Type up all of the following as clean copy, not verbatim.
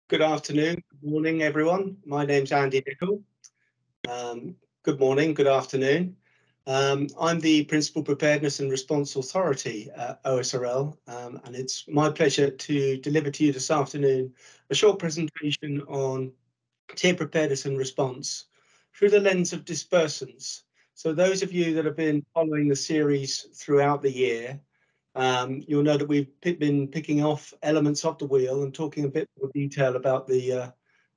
Good afternoon, good morning, everyone. My name's Andy Nicoll. Good morning, good afternoon. I'm the Principal Preparedness and Response Authority at OSRL, and it's my pleasure to deliver to you this afternoon a short presentation on tier preparedness and response through the lens of dispersants. So those of you that have been following the series throughout the year, you'll know that we've been picking off elements of the wheel and talking a bit more detail about the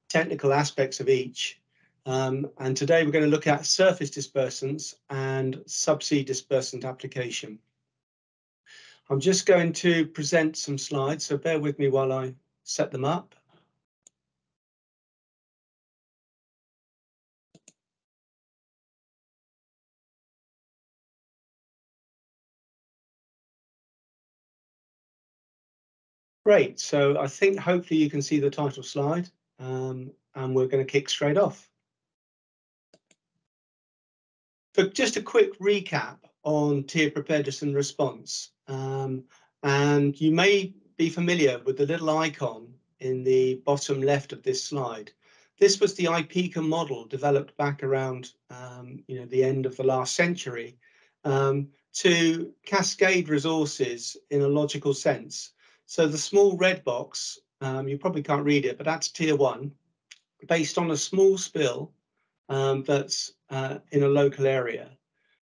technical aspects of each. And today we're going to look at surface dispersants and subsea dispersant application. I'm just going to present some slides, so bear with me while I set them up. Great, so I think hopefully you can see the title slide, and we're going to kick straight off. So just a quick recap on tier preparedness and response. And you may be familiar with the little icon in the bottom left of this slide. This was the IPECA model developed back around the end of the last century to cascade resources in a logical sense. So the small red box, you probably can't read it, but that's tier 1, based on a small spill that's in a local area.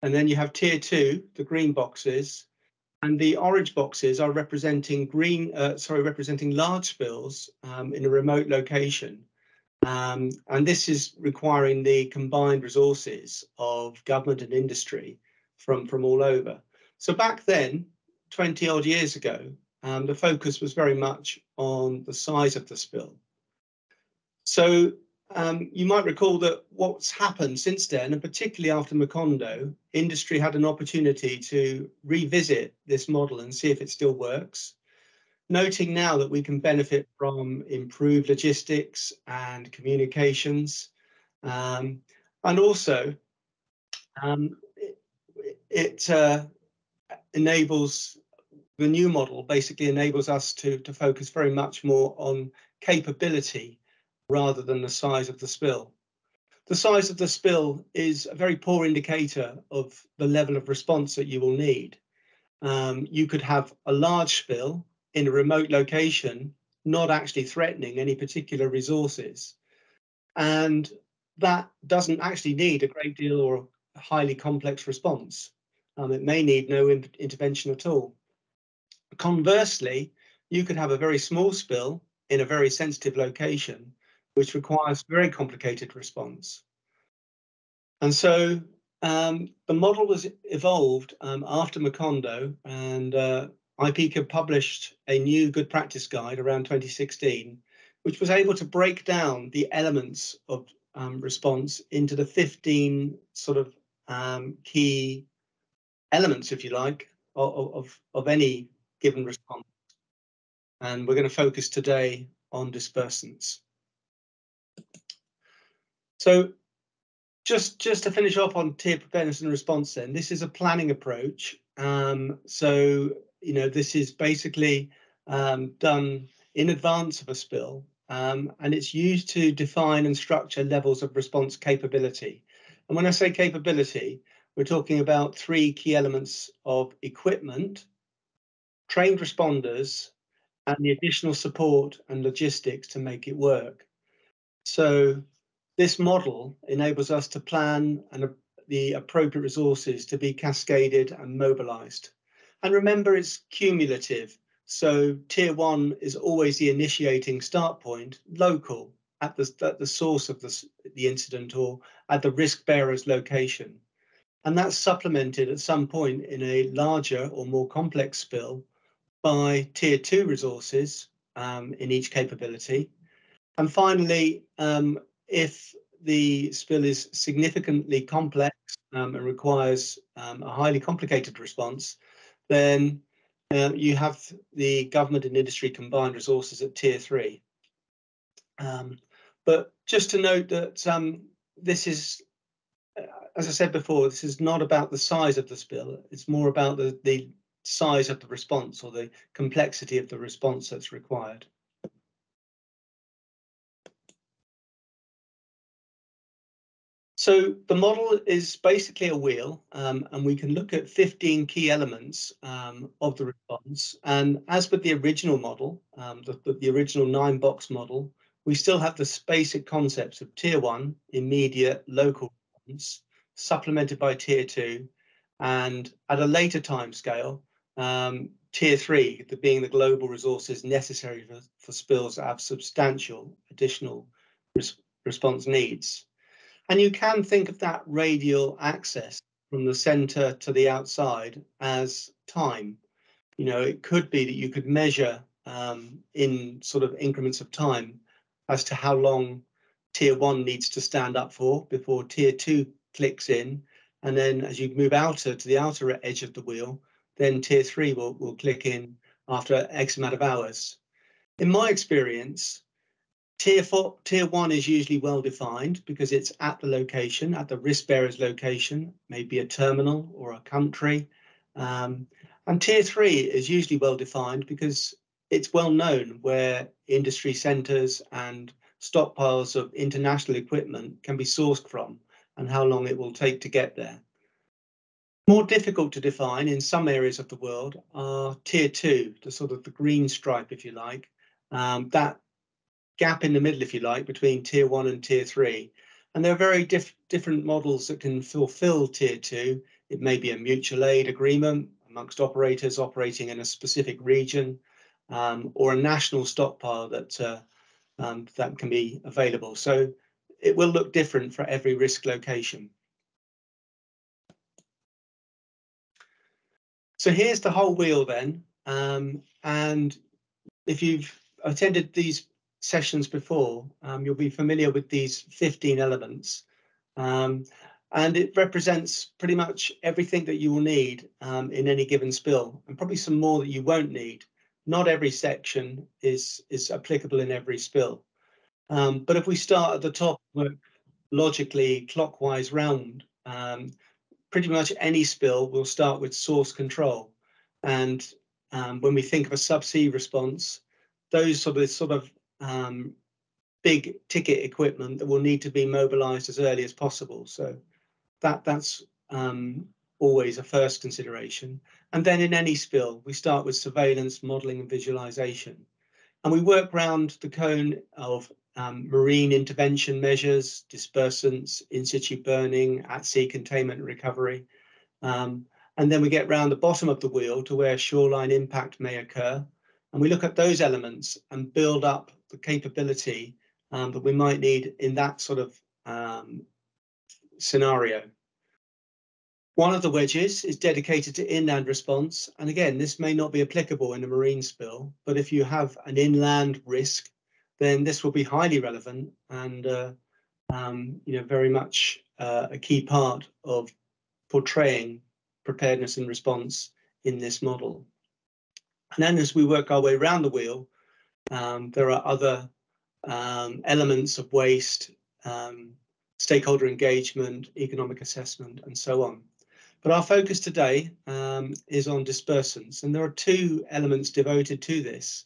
And then you have tier 2, the green boxes, and the orange boxes are representing representing large spills in a remote location. And this is requiring the combined resources of government and industry from all over. So back then, 20 odd years ago, the focus was very much on the size of the spill. So you might recall that what's happened since then, and particularly after Macondo, industry had an opportunity to revisit this model and see if it still works, noting now that we can benefit from improved logistics and communications, and also it enables, the new model basically enables us to focus very much more on capability rather than the size of the spill. The size of the spill is a very poor indicator of the level of response that you will need. You could have a large spill in a remote location, not actually threatening any particular resources. And that doesn't actually need a great deal or a highly complex response. It may need no intervention at all. Conversely, you could have a very small spill in a very sensitive location, which requires very complicated response. And so the model was evolved after Macondo, and IPECA published a new good practice guide around 2016, which was able to break down the elements of response into the 15 sort of key elements, if you like, of any given response. And we're going to focus today on dispersants. So just to finish off on tier preparedness and response, then this is a planning approach. So this is basically done in advance of a spill, and it's used to define and structure levels of response capability. And when I say capability, we're talking about 3 key elements of equipment, trained responders, and the additional support and logistics to make it work. So this model enables us to plan the appropriate resources to be cascaded and mobilized. And remember, it's cumulative. So tier 1 is always the initiating start point, local, at the source of the incident or at the risk bearer's location. And that's supplemented at some point in a larger or more complex spill by tier 2 resources in each capability. And finally, if the spill is significantly complex and requires a highly complicated response, then you have the government and industry combined resources at tier 3. But just to note that this is, as I said before, this is not about the size of the spill. It's more about the size of the response or the complexity of the response that's required. So the model is basically a wheel, and we can look at 15 key elements of the response. And as with the original model, the original 9-box model, we still have the basic concepts of tier 1, immediate local response, supplemented by tier 2, and at a later time scale, tier 3, being the global resources necessary for spills that have substantial additional response needs. And you can think of that radial access from the center to the outside as time. You know, it could be that you could measure in sort of increments of time as to how long tier 1 needs to stand up for before tier 2 clicks in. And then as you move outer to the outer edge of the wheel, then tier 3 will click in after X amount of hours. In my experience, Tier 1 is usually well defined because it's at the location, at the risk bearer's location, maybe a terminal or a country. And tier 3 is usually well defined because it's well known where industry centres and stockpiles of international equipment can be sourced from and how long it will take to get there. More difficult to define in some areas of the world are tier 2, the sort of the green stripe, if you like. That gap in the middle, if you like, between tier 1 and tier 3. And there are very different models that can fulfill tier 2. It may be a mutual aid agreement amongst operators operating in a specific region, or a national stockpile that can be available. So it will look different for every risk location. So here's the whole wheel then. And if you've attended these sessions before, you'll be familiar with these 15 elements. And it represents pretty much everything that you will need in any given spill, and probably some more that you won't need. Not every section is applicable in every spill. But if we start at the top, work logically clockwise round, pretty much any spill will start with source control. And when we think of a subsea response, those sort of big ticket equipment that will need to be mobilized as early as possible. So that's always a first consideration. And then in any spill, we start with surveillance, modeling and visualization. And we work around the cone of marine intervention measures, dispersants, in situ burning, at sea containment and recovery. And then we get round the bottom of the wheel to where shoreline impact may occur. And we look at those elements and build up the capability that we might need in that sort of scenario. One of the wedges is dedicated to inland response. And again, this may not be applicable in a marine spill, but if you have an inland risk, then this will be highly relevant and very much a key part of portraying preparedness and response in this model. And then as we work our way around the wheel, there are other elements of waste, stakeholder engagement, economic assessment, and so on. But our focus today is on dispersants, and there are two elements devoted to this: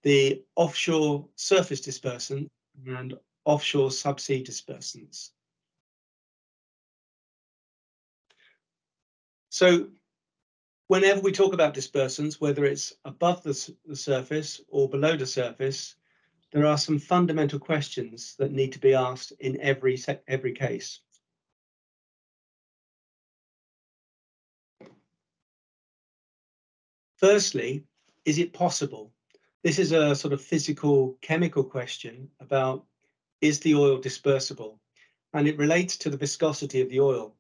the offshore surface dispersant and offshore subsea dispersants. So whenever we talk about dispersants, whether it's above the surface or below the surface, there are some fundamental questions that need to be asked in every case. Firstly, is it possible? This is a sort of physical chemical question about, is the oil dispersible? And it relates to the viscosity of the oil.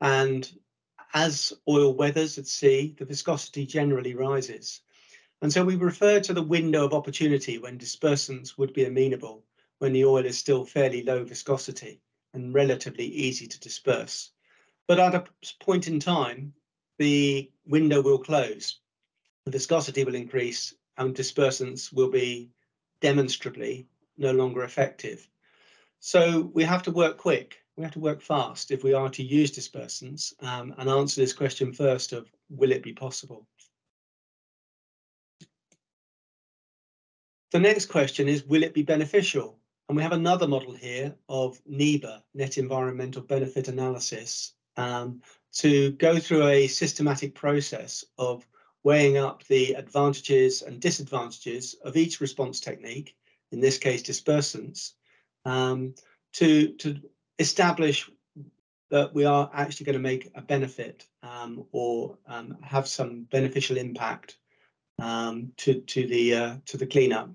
And as oil weathers at sea, the viscosity generally rises. And so we refer to the window of opportunity when dispersants would be amenable, when the oil is still fairly low viscosity and relatively easy to disperse. But at a point in time, the window will close, the viscosity will increase, and dispersants will be demonstrably no longer effective. So we have to work quick. We have to work fast if we are to use dispersants and answer this question first of, will it be possible? The next question is, will it be beneficial? And we have another model here of NEBA, Net Environmental Benefit Analysis, to go through a systematic process of weighing up the advantages and disadvantages of each response technique, in this case dispersants, to establish that we are actually going to make a benefit or have some beneficial impact to the cleanup.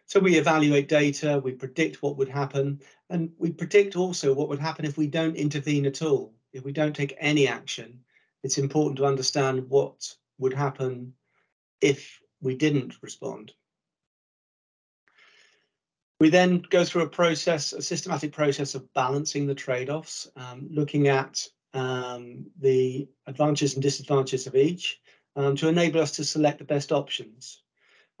So we evaluate data, we predict what would happen, and we predict also what would happen if we don't intervene at all, if we don't take any action. It's important to understand what would happen if we didn't respond. We then go through a systematic process of balancing the trade-offs, looking at the advantages and disadvantages of each to enable us to select the best options.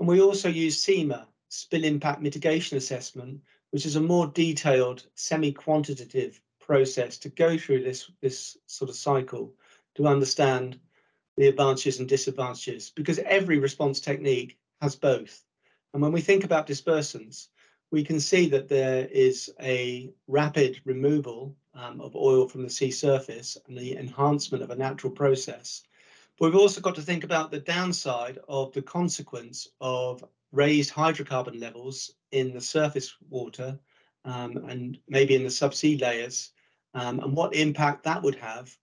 And we also use SEMA, Spill Impact Mitigation Assessment, which is a more detailed, semi-quantitative process to go through this sort of cycle to understand the advantages and disadvantages, because every response technique has both. And when we think about dispersants, we can see that there is a rapid removal of oil from the sea surface and the enhancement of a natural process. But we've also got to think about the downside of the consequence of raised hydrocarbon levels in the surface water and maybe in the subsea layers, and what impact that would have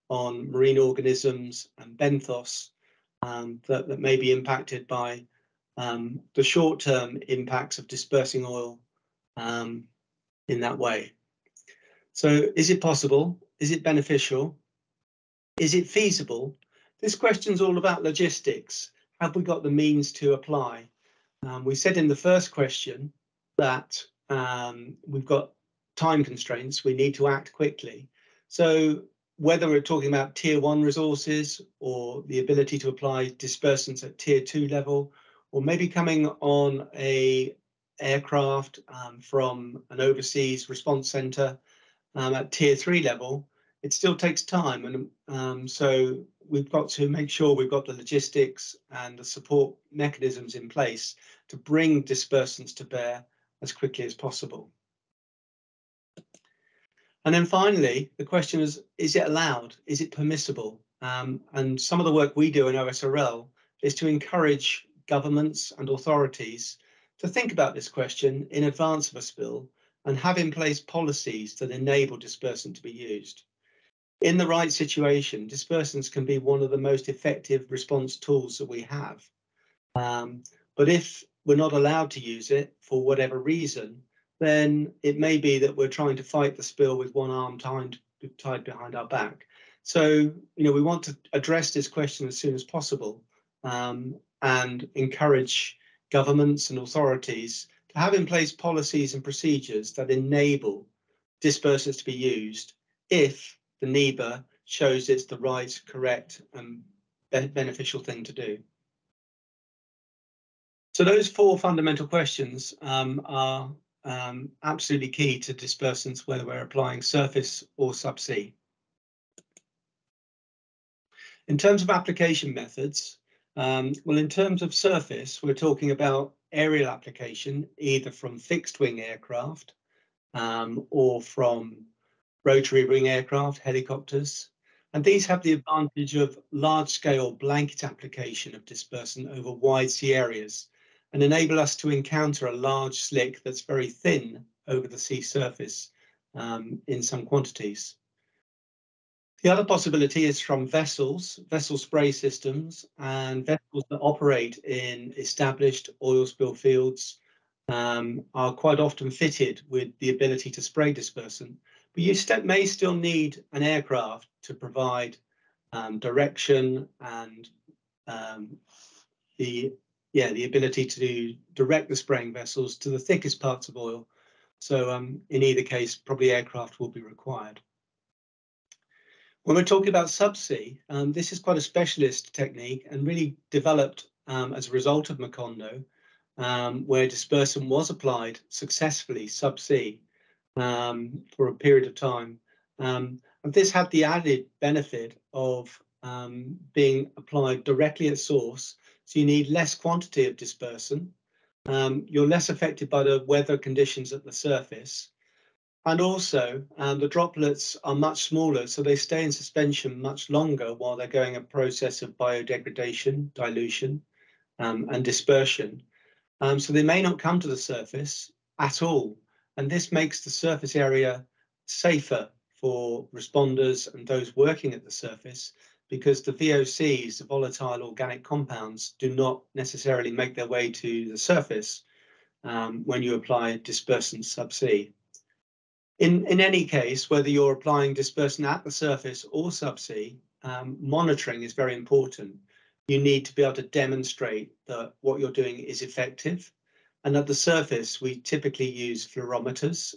on marine organisms and benthos that may be impacted by the short-term impacts of dispersing oil in that way. So is it possible? Is it beneficial? Is it feasible? This question's all about logistics. Have we got the means to apply? We said in the first question that we've got time constraints. We need to act quickly. So whether we're talking about tier 1 resources or the ability to apply dispersants at tier 2 level, or maybe coming on a aircraft from an overseas response center at tier 3 level, it still takes time. And so we've got to make sure we've got the logistics and the support mechanisms in place to bring dispersants to bear as quickly as possible. And then finally, the question is it allowed? Is it permissible? And some of the work we do in OSRL is to encourage governments and authorities to think about this question in advance of a spill and have in place policies that enable dispersant to be used. In the right situation, dispersants can be one of the most effective response tools that we have. But if we're not allowed to use it for whatever reason, then it may be that we're trying to fight the spill with one arm tied behind our back. So, we want to address this question as soon as possible and encourage governments and authorities to have in place policies and procedures that enable dispersants to be used if the NEBA shows it's the right, correct, and beneficial thing to do. So those 4 fundamental questions are absolutely key to dispersants, whether we're applying surface or subsea. In terms of application methods, well, in terms of surface, we're talking about aerial application, either from fixed wing aircraft or from rotary wing aircraft, helicopters, and these have the advantage of large-scale blanket application of dispersant over wide sea areas and enable us to encounter a large slick that's very thin over the sea surface in some quantities. The other possibility is from vessel spray systems, and vessels that operate in established oil spill fields are quite often fitted with the ability to spray dispersant. But you may still need an aircraft to provide direction and the ability to direct the spraying vessels to the thickest parts of oil. So in either case, probably aircraft will be required. When we're talking about subsea, this is quite a specialist technique and really developed as a result of Macondo, where dispersant was applied successfully subsea for a period of time. And this had the added benefit of being applied directly at source. So you need less quantity of dispersant, you're less affected by the weather conditions at the surface. And also, the droplets are much smaller, so they stay in suspension much longer while they're going a process of biodegradation, dilution, and dispersion. So they may not come to the surface at all. And this makes the surface area safer for responders and those working at the surface, because the VOCs, the volatile organic compounds, do not necessarily make their way to the surface when you apply dispersant subsea. In any case, whether you're applying dispersant at the surface or subsea, monitoring is very important. You need to be able to demonstrate that what you're doing is effective. And at the surface, we typically use fluorometers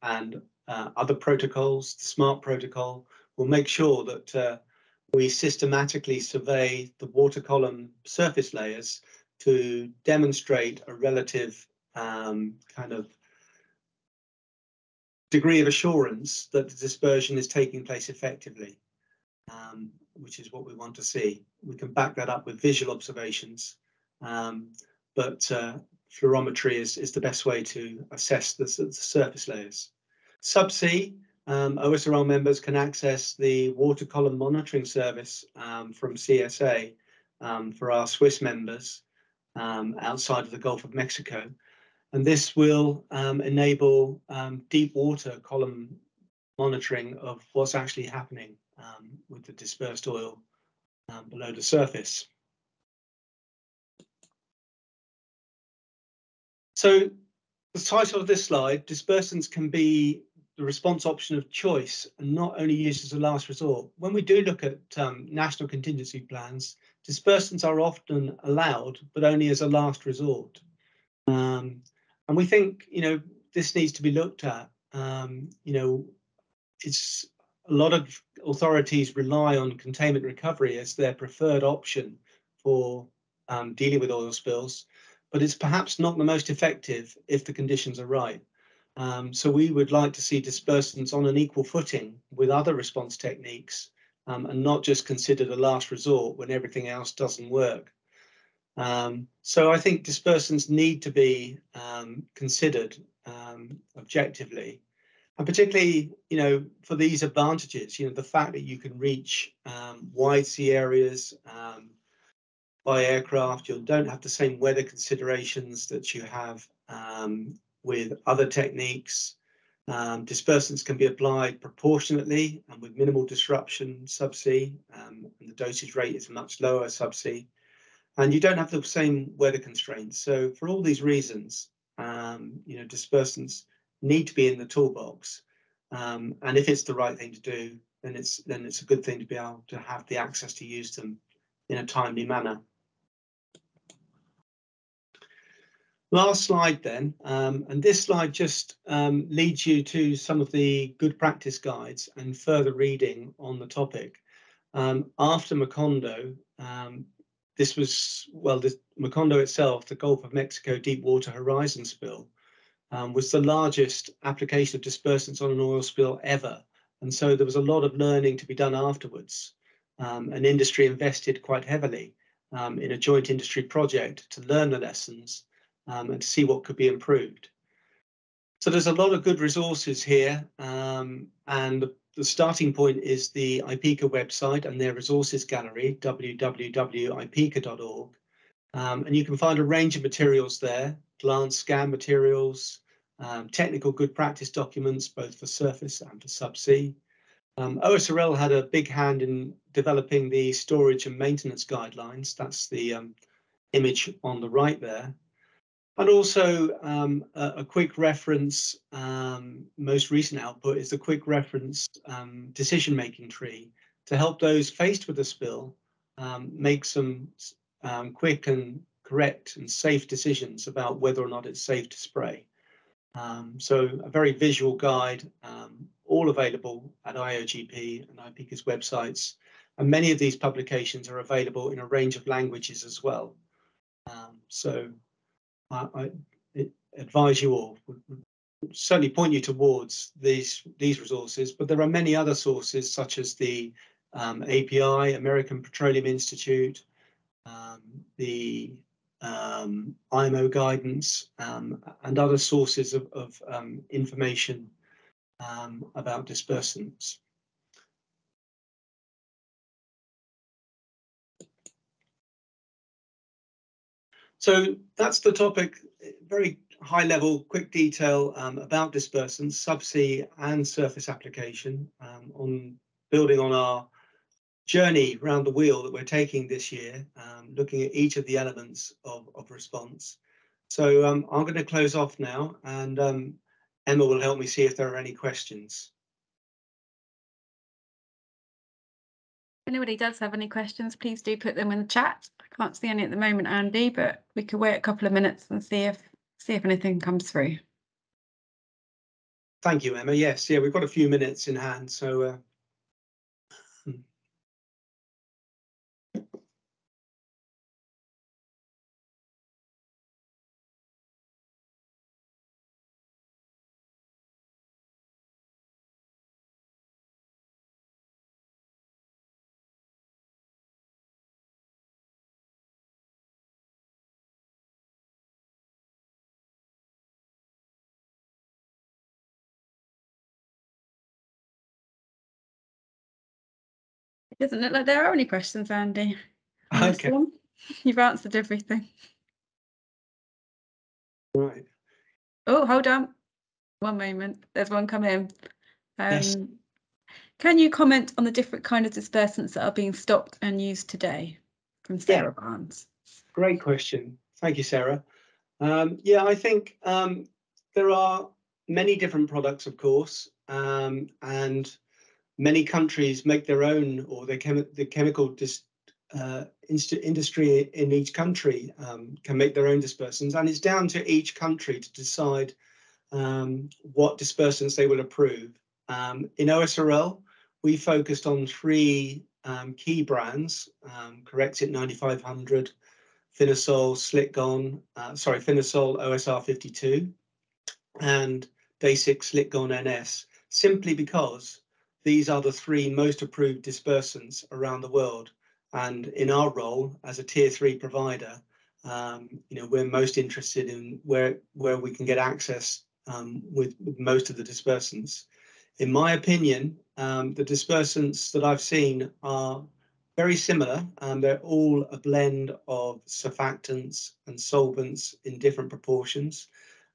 and other protocols. The SMART protocol will make sure that we systematically survey the water column surface layers to demonstrate a relative kind of degree of assurance that the dispersion is taking place effectively, which is what we want to see. We can back that up with visual observations, but fluorometry is the best way to assess the surface layers. Subsea, OSRL members can access the water column monitoring service from CSA for our Swiss members outside of the Gulf of Mexico. And this will enable deep water column monitoring of what's actually happening with the dispersed oil below the surface. So the title of this slide, dispersants can be the response option of choice and not only used as a last resort. When we do look at national contingency plans, dispersants are often allowed, but only as a last resort. And we think, this needs to be looked at. It's a lot of authorities rely on containment recovery as their preferred option for dealing with oil spills, but it's perhaps not the most effective if the conditions are right. So we would like to see dispersants on an equal footing with other response techniques and not just considered a last resort when everything else doesn't work. So I think dispersants need to be considered objectively, and particularly, for these advantages, the fact that you can reach wide sea areas by aircraft, you don't have the same weather considerations that you have with other techniques. Dispersants can be applied proportionately and with minimal disruption subsea, and the dosage rate is much lower subsea. And you don't have the same weather constraints. So for all these reasons, dispersants need to be in the toolbox. And if it's the right thing to do, then it's a good thing to be able to have the access to use them in a timely manner. Last slide then, and this slide just leads you to some of the good practice guides and further reading on the topic. After Macondo, this was, the Macondo itself, the Gulf of Mexico Deepwater Horizon spill, was the largest application of dispersants on an oil spill ever. And so there was a lot of learning to be done afterwards. And industry invested quite heavily in a joint industry project to learn the lessons and to see what could be improved. So there's a lot of good resources here, and the starting point is the IPECA website and their resources gallery, www.ipeca.org. And you can find a range of materials there, glance scan materials, technical good practice documents, both for surface and for subsea. OSRL had a big hand in developing the storage and maintenance guidelines. That's the image on the right there. And also a quick reference, most recent output is the quick reference decision-making tree to help those faced with a spill make some quick and correct and safe decisions about whether or not it's safe to spray. So a very visual guide, all available at IOGP and IPECA's websites. And many of these publications are available in a range of languages as well. So I advise you all, would certainly point you towards these resources, but there are many other sources such as the API, American Petroleum Institute, the IMO guidance, and other sources of information about dispersants. So that's the topic, very high level, quick detail about dispersants, subsea and surface application, on building on our journey around the wheel that we're taking this year, looking at each of the elements of response. So I'm going to close off now, and Emma will help me see if there are any questions. If anybody does have any questions, please do put them in the chat. I can't see any at the moment, Andy, but we could wait a couple of minutes and see if anything comes through. Thank you, Emma. Yes, yeah, we've got a few minutes in hand, so It doesn't look like there are any questions, Andy. okay. You've answered everything. Right. Oh, hold on. One moment. There's one come in. Yes. Can you comment on the different kind of dispersants that are being stocked and used today? From Sarah Barnes. Great question. Thank you, Sarah. Yeah, I think there are many different products, of course, and many countries make their own, or the chemical industry in each country can make their own dispersants, and it's down to each country to decide what dispersants they will approve. In OSRL, we focused on three key brands: Corexit 9500, Finosol Finosol OSR52, and Day6 Slickgon NS, simply because these are the three most approved dispersants around the world. And in our role as a tier 3 provider, we're most interested in where we can get access with most of the dispersants. In my opinion, the dispersants that I've seen are very similar. They're all a blend of surfactants and solvents in different proportions.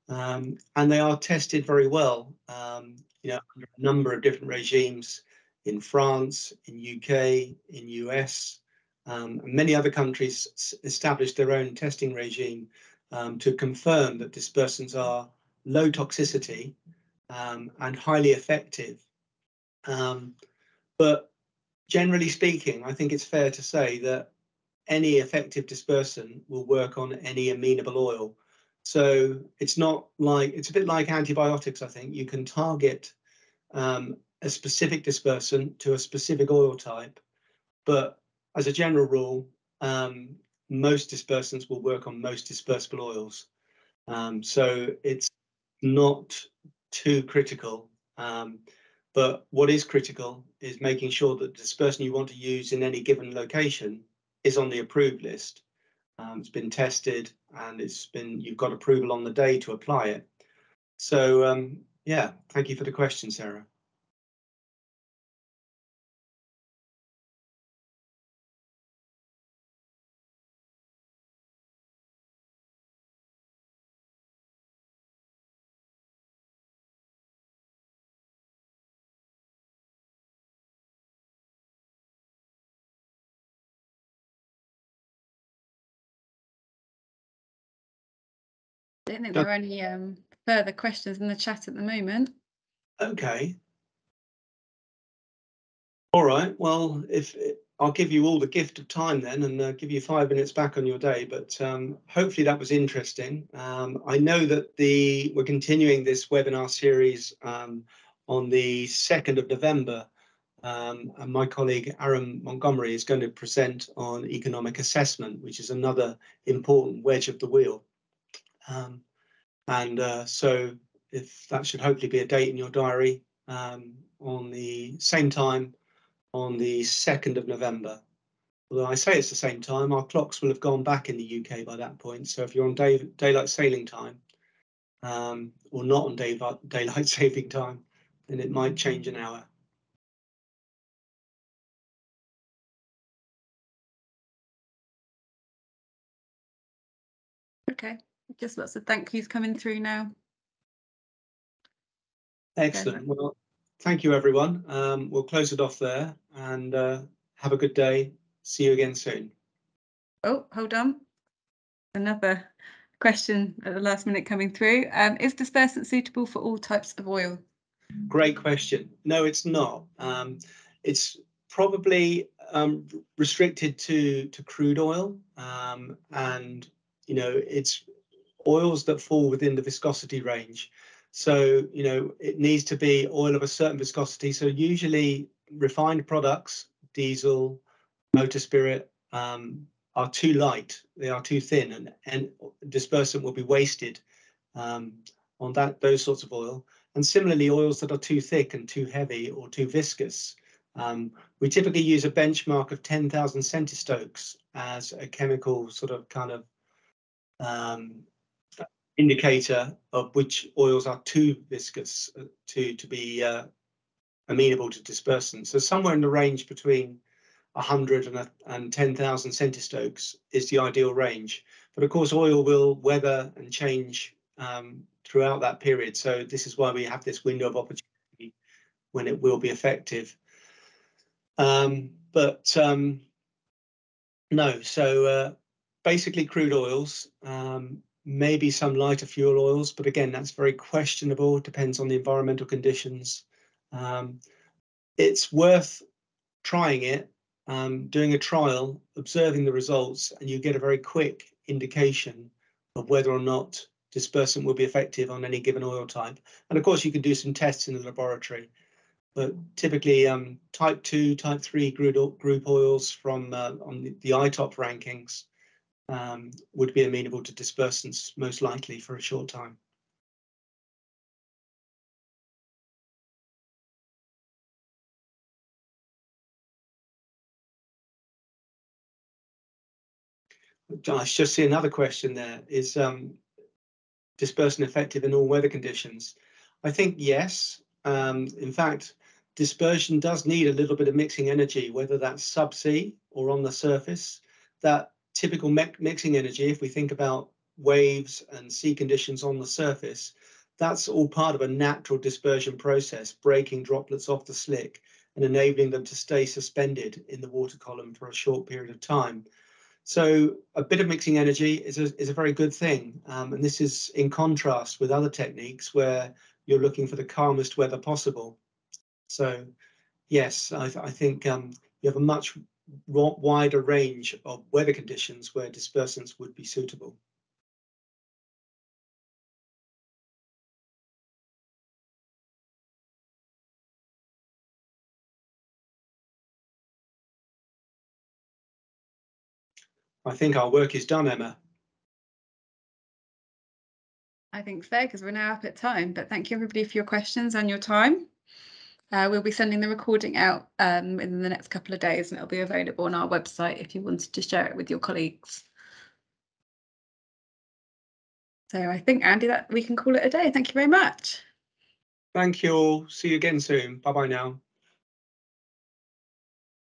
And they are tested very well, under a number of different regimes in France, in UK, in US, and many other countries established their own testing regime to confirm that dispersants are low toxicity and highly effective. But generally speaking, I think it's fair to say that any effective dispersant will work on any amenable oil. So it's a bit like antibiotics. I think you can target a specific dispersant to a specific oil type, but as a general rule, most dispersants will work on most dispersible oils. So it's not too critical. But what is critical is making sure that the dispersant you want to use in any given location is on the approved list. It's been tested and you've got approval on the day to apply it. So yeah, thank you for the question, Sarah. I don't think there are any further questions in the chat at the moment. Okay. All right. Well, I'll give you all the gift of time then, and give you 5 minutes back on your day. But hopefully that was interesting. I know that we're continuing this webinar series on the 2nd of November, and my colleague Aaron Montgomery is going to present on economic assessment, which is another important wedge of the wheel. So if that should hopefully be a date in your diary on the same time on the 2nd of November. although I say it's the same time, our clocks will have gone back in the UK by that point. So if you're on daylight sailing time, or not on daylight saving time, then it might change an hour. Okay, just lots of thank yous coming through now. Excellent. Well, thank you, everyone. We'll close it off there, and have a good day. See you again soon. Oh, hold on. Another question at the last minute coming through. Is dispersant suitable for all types of oil? Great question. No, it's not. It's probably restricted to crude oil, and it's oils that fall within the viscosity range. So it needs to be oil of a certain viscosity. So usually refined products, diesel, motor spirit, are too light. They are too thin, and dispersant will be wasted on those sorts of oil. And similarly, oils that are too thick and too heavy or too viscous, we typically use a benchmark of 10,000 centistokes as a chemical sort of kind of indicator of which oils are too viscous to be amenable to dispersant. So somewhere in the range between 100 and 10,000 centistokes is the ideal range. But of course, oil will weather and change throughout that period. So this is why we have this window of opportunity when it will be effective. No, so basically crude oils, maybe some lighter fuel oils, but again, that's very questionable. It depends on the environmental conditions. It's worth trying it, doing a trial, observing the results, and you get a very quick indication of whether or not dispersant will be effective on any given oil type. And of course, you can do some tests in the laboratory, but typically type 2, type 3 group oils from on the ITOP rankings would be amenable to dispersants most likely for a short time. I just see another question there. Is dispersant effective in all weather conditions? I think yes. In fact, dispersion does need a little bit of mixing energy, whether that's subsea or on the surface. That typical mixing energy, if we think about waves and sea conditions on the surface, that's all part of a natural dispersion process, breaking droplets off the slick and enabling them to stay suspended in the water column for a short period of time. So a bit of mixing energy is a very good thing. And this is in contrast with other techniques where you're looking for the calmest weather possible. So yes, I think you have a much wider range of weather conditions where dispersants would be suitable. I think our work is done, Emma. I think so, because we're now up at time. But thank you, everybody, for your questions and your time. We'll be sending the recording out in the next couple of days, and it'll be available on our website if you wanted to share it with your colleagues. So I think, Andy, that we can call it a day. Thank you very much. Thank you all. See you again soon. Bye-bye now.